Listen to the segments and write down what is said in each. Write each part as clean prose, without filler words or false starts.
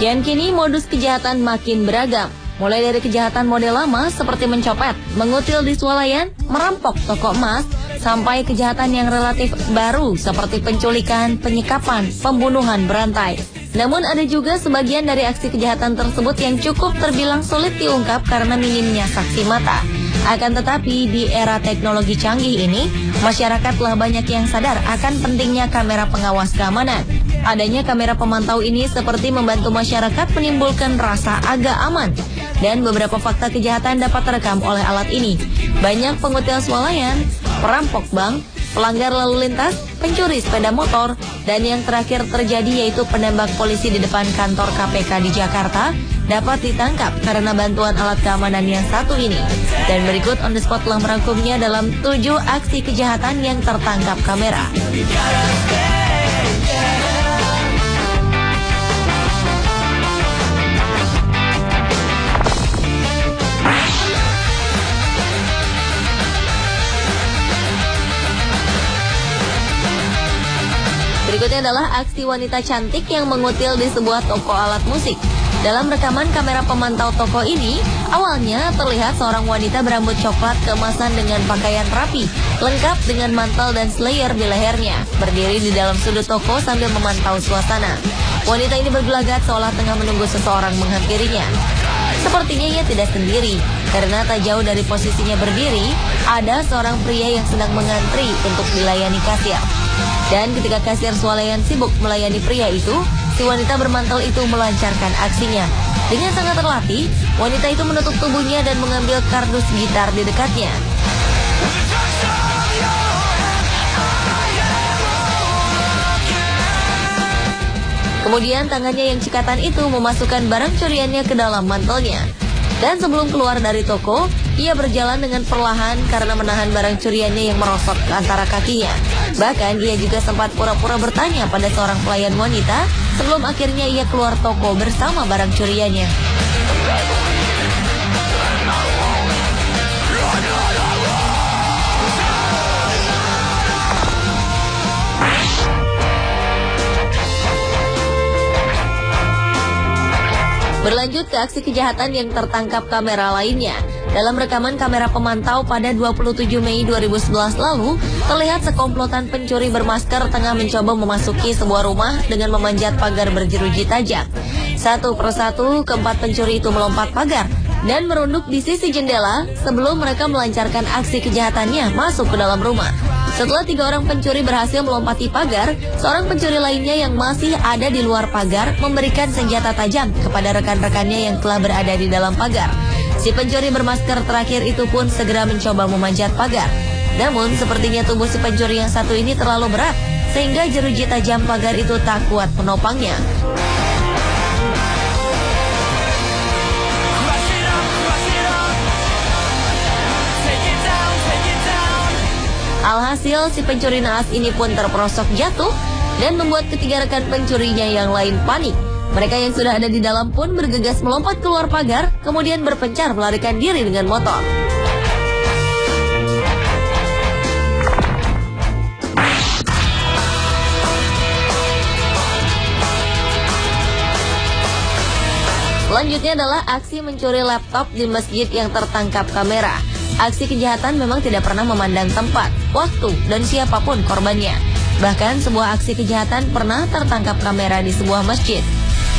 Kian kini modus kejahatan makin beragam. Mulai dari kejahatan model lama seperti mencopet, mengutil di swalayan, merampok toko emas, sampai kejahatan yang relatif baru seperti penculikan, penyekapan, pembunuhan berantai. Namun ada juga sebagian dari aksi kejahatan tersebut yang cukup terbilang sulit diungkap karena minimnya saksi mata. Akan tetapi di era teknologi canggih ini, masyarakat telah banyak yang sadar akan pentingnya kamera pengawas keamanan. Adanya kamera pemantau ini seperti membantu masyarakat menimbulkan rasa agak aman. Dan beberapa fakta kejahatan dapat terekam oleh alat ini. Banyak pengutil swalayan, perampok bank, pelanggar lalu lintas, pencuri sepeda motor, dan yang terakhir terjadi yaitu penembak polisi di depan kantor KPK di Jakarta dapat ditangkap karena bantuan alat keamanan yang satu ini. Dan berikut On The Spot telah merangkumnya dalam 7 aksi kejahatan yang tertangkap kamera. Berikutnya adalah aksi wanita cantik yang mengutil di sebuah toko alat musik. Dalam rekaman kamera pemantau toko ini, awalnya terlihat seorang wanita berambut coklat keemasan dengan pakaian rapi, lengkap dengan mantel dan slayer di lehernya, berdiri di dalam sudut toko sambil memantau suasana. Wanita ini bergelagat seolah tengah menunggu seseorang menghampirinya. Sepertinya ia tidak sendiri, karena tak jauh dari posisinya berdiri, ada seorang pria yang sedang mengantri untuk dilayani kasir. Dan ketika kasir swalayan sibuk melayani pria itu, si wanita bermantel itu melancarkan aksinya. Dengan sangat terlatih, wanita itu menutup tubuhnya dan mengambil kardus gitar di dekatnya. Kemudian tangannya yang cikatan itu memasukkan barang curiannya ke dalam mantelnya. Dan sebelum keluar dari toko, ia berjalan dengan perlahan karena menahan barang curiannya yang merosot ke antara kakinya. Bahkan ia juga sempat pura-pura bertanya pada seorang pelayan wanita sebelum akhirnya ia keluar toko bersama barang curiannya. Berlanjut ke aksi kejahatan yang tertangkap kamera lainnya. Dalam rekaman kamera pemantau pada 27 Mei 2011 lalu, terlihat sekomplotan pencuri bermasker tengah mencoba memasuki sebuah rumah dengan memanjat pagar berjeruji tajam. Satu persatu, keempat pencuri itu melompat pagar dan merunduk di sisi jendela sebelum mereka melancarkan aksi kejahatannya masuk ke dalam rumah. Setelah 3 orang pencuri berhasil melompati pagar, seorang pencuri lainnya yang masih ada di luar pagar memberikan senjata tajam kepada rekan-rekannya yang telah berada di dalam pagar. Si pencuri bermasker terakhir itu pun segera mencoba memanjat pagar. Namun sepertinya tubuh si pencuri yang satu ini terlalu berat, sehingga jeruji tajam pagar itu tak kuat menopangnya. Alhasil si pencuri naas ini pun terperosok jatuh dan membuat ketiga rekan pencurinya yang lain panik. Mereka yang sudah ada di dalam pun bergegas melompat keluar pagar, kemudian berpencar melarikan diri dengan motor. Selanjutnya adalah aksi mencuri laptop di masjid yang tertangkap kamera. Aksi kejahatan memang tidak pernah memandang tempat, waktu, dan siapapun korbannya. Bahkan sebuah aksi kejahatan pernah tertangkap kamera di sebuah masjid.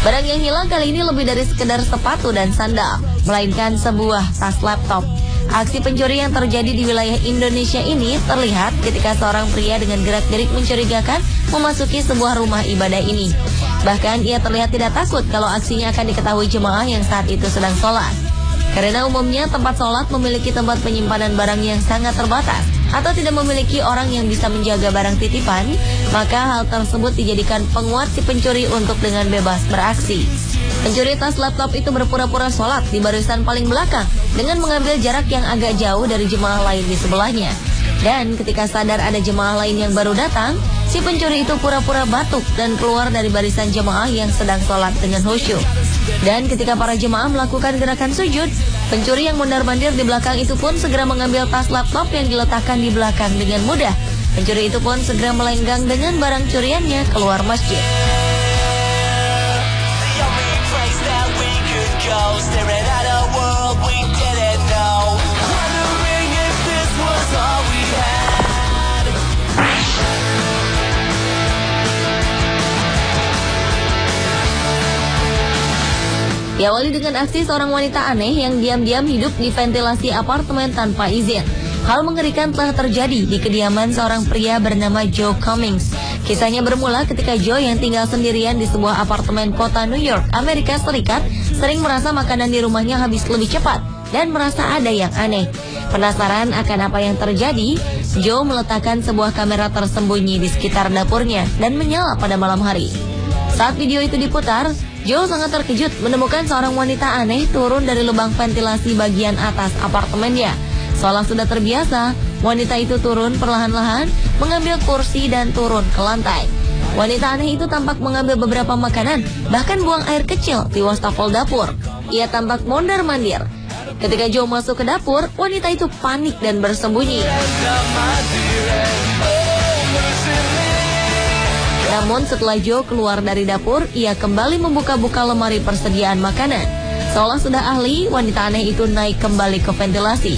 Barang yang hilang kali ini lebih dari sekedar sepatu dan sandal, melainkan sebuah tas laptop. Aksi pencuri yang terjadi di wilayah Indonesia ini terlihat ketika seorang pria dengan gerak-gerik mencurigakan memasuki sebuah rumah ibadah ini. Bahkan ia terlihat tidak takut kalau aksinya akan diketahui jemaah yang saat itu sedang sholat. Karena umumnya tempat sholat memiliki tempat penyimpanan barang yang sangat terbatas atau tidak memiliki orang yang bisa menjaga barang titipan, maka hal tersebut dijadikan penguat si pencuri untuk dengan bebas beraksi. Pencuri tas laptop itu berpura-pura sholat di barisan paling belakang dengan mengambil jarak yang agak jauh dari jemaah lain di sebelahnya. Dan ketika sadar ada jemaah lain yang baru datang, si pencuri itu pura-pura batuk dan keluar dari barisan jemaah yang sedang sholat dengan khusyuk. Dan ketika para jemaah melakukan gerakan sujud, pencuri yang mondar-mandir di belakang itu pun segera mengambil tas laptop yang diletakkan di belakang dengan mudah. Pencuri itu pun segera melenggang dengan barang curiannya keluar masjid. go, staring at a world we didn't know, wondering if this was all we had. Diawali dengan aksi seorang wanita aneh yang diam-diam hidup di ventilasi apartemen tanpa izin. Hal mengerikan telah terjadi di kediaman seorang pria bernama Joe Cummings. Kisahnya bermula ketika Joe yang tinggal sendirian di sebuah apartemen kota New York, Amerika Serikat, sering merasa makanan di rumahnya habis lebih cepat dan merasa ada yang aneh. Penasaran akan apa yang terjadi, Joe meletakkan sebuah kamera tersembunyi di sekitar dapurnya dan menyala pada malam hari. Saat video itu diputar, Joe sangat terkejut menemukan seorang wanita aneh turun dari lubang ventilasi bagian atas apartemennya. Seolah sudah terbiasa, wanita itu turun perlahan-lahan, mengambil kursi dan turun ke lantai. Wanita aneh itu tampak mengambil beberapa makanan, bahkan buang air kecil di wastafel dapur. Ia tampak mondar-mandir. Ketika Joe masuk ke dapur, wanita itu panik dan bersembunyi. Namun setelah Joe keluar dari dapur, ia kembali membuka-buka lemari persediaan makanan. Seolah sudah ahli, wanita aneh itu naik kembali ke ventilasi.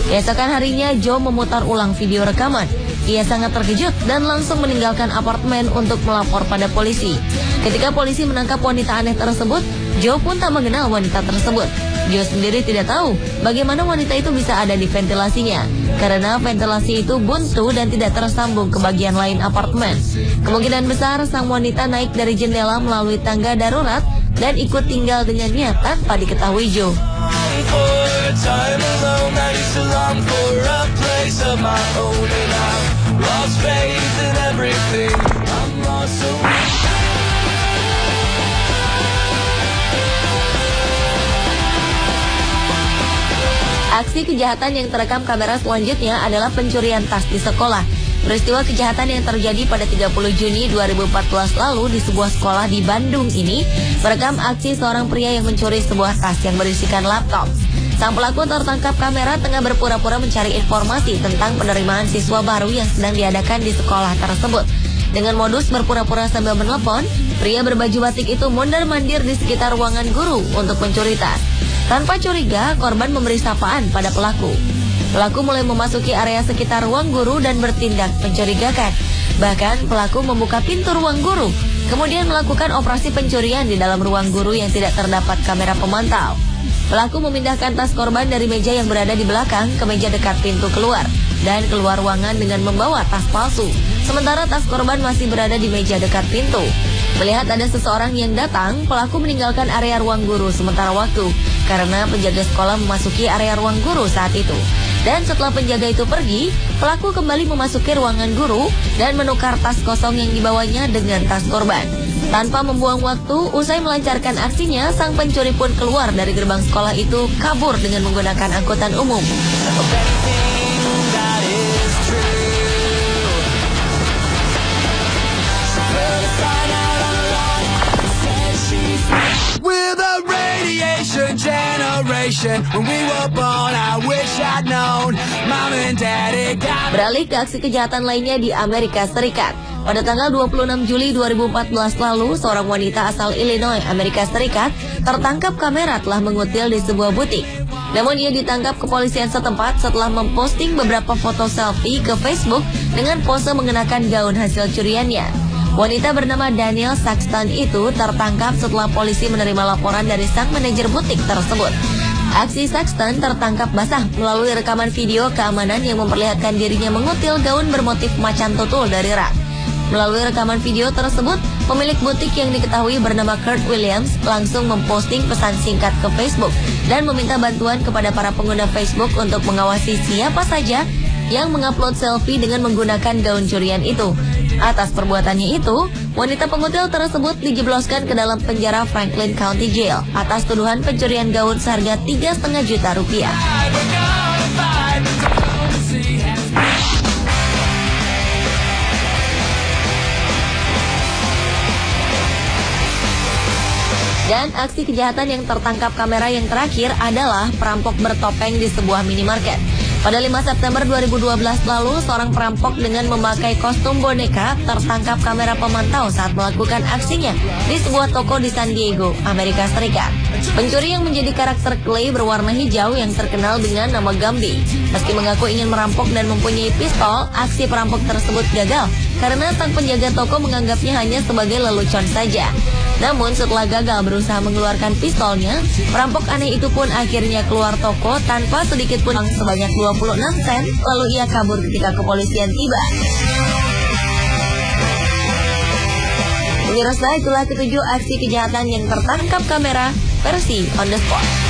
Keesokan harinya, Joe memutar ulang video rekaman. Ia sangat terkejut dan langsung meninggalkan apartemen untuk melapor pada polisi. Ketika polisi menangkap wanita aneh tersebut, Joe pun tak mengenal wanita tersebut. Joe sendiri tidak tahu bagaimana wanita itu bisa ada di ventilasinya, karena ventilasi itu buntu dan tidak tersambung ke bagian lain apartemen. Kemungkinan besar sang wanita naik dari jendela melalui tangga darurat dan ikut tinggal dengannya tanpa diketahui Joe. Aksi kejahatan yang terekam kamera selanjutnya adalah pencurian tas di sekolah. Peristiwa kejahatan yang terjadi pada 30 Juni 2014 lalu di sebuah sekolah di Bandung ini merekam aksi seorang pria yang mencuri sebuah tas yang berisikan laptop. Sang pelaku tertangkap kamera tengah berpura-pura mencari informasi tentang penerimaan siswa baru yang sedang diadakan di sekolah tersebut. Dengan modus berpura-pura sambil menelpon, pria berbaju batik itu mondar-mandir di sekitar ruangan guru untuk mencuri tas. Tanpa curiga, korban memberi sapaan pada pelaku. Pelaku mulai memasuki area sekitar ruang guru dan bertindak mencurigakan. Bahkan pelaku membuka pintu ruang guru, kemudian melakukan operasi pencurian di dalam ruang guru yang tidak terdapat kamera pemantau. Pelaku memindahkan tas korban dari meja yang berada di belakang ke meja dekat pintu keluar dan keluar ruangan dengan membawa tas palsu. Sementara tas korban masih berada di meja dekat pintu. Melihat ada seseorang yang datang, pelaku meninggalkan area ruang guru sementara waktu karena penjaga sekolah memasuki area ruang guru saat itu. Dan setelah penjaga itu pergi, pelaku kembali memasuki ruangan guru dan menukar tas kosong yang dibawanya dengan tas korban. Tanpa membuang waktu, usai melancarkan aksinya, sang pencuri pun keluar dari gerbang sekolah itu kabur dengan menggunakan angkutan umum. Beralih ke aksi kejahatan lainnya di Amerika Serikat. Pada tanggal 26 Juli 2014 lalu, seorang wanita asal Illinois, Amerika Serikat, tertangkap kamera telah mengutil di sebuah butik. Namun ia ditangkap kepolisian setempat setelah memposting beberapa foto selfie ke Facebook dengan pose mengenakan gaun hasil curiannya. Wanita bernama Daniel Saxton itu tertangkap setelah polisi menerima laporan dari sang manajer butik tersebut. Aksi Saxton tertangkap basah melalui rekaman video keamanan yang memperlihatkan dirinya mengutil gaun bermotif macan tutul dari rak. Melalui rekaman video tersebut, pemilik butik yang diketahui bernama Kurt Williams langsung memposting pesan singkat ke Facebook dan meminta bantuan kepada para pengguna Facebook untuk mengawasi siapa saja yang mengupload selfie dengan menggunakan gaun curian itu. Atas perbuatannya itu, wanita pengutil tersebut dijebloskan ke dalam penjara Franklin County Jail atas tuduhan pencurian gaun seharga 3,5 juta rupiah. Dan aksi kejahatan yang tertangkap kamera yang terakhir adalah perampok bertopeng di sebuah minimarket. Pada 5 September 2012 lalu, seorang perampok dengan memakai kostum boneka tertangkap kamera pemantau saat melakukan aksinya di sebuah toko di San Diego, Amerika Serikat. Pencuri yang menjadi karakter Clay berwarna hijau yang terkenal dengan nama Gambi. Meski mengaku ingin merampok dan mempunyai pistol, aksi perampok tersebut gagal karena sang penjaga toko menganggapnya hanya sebagai lelucon saja. Namun setelah gagal berusaha mengeluarkan pistolnya, perampok aneh itu pun akhirnya keluar toko tanpa sedikit pun uang sebanyak 26 sen, lalu ia kabur ketika kepolisian tiba. Pemirsa, itulah ketujuh aksi kejahatan yang tertangkap kamera versi on the spot.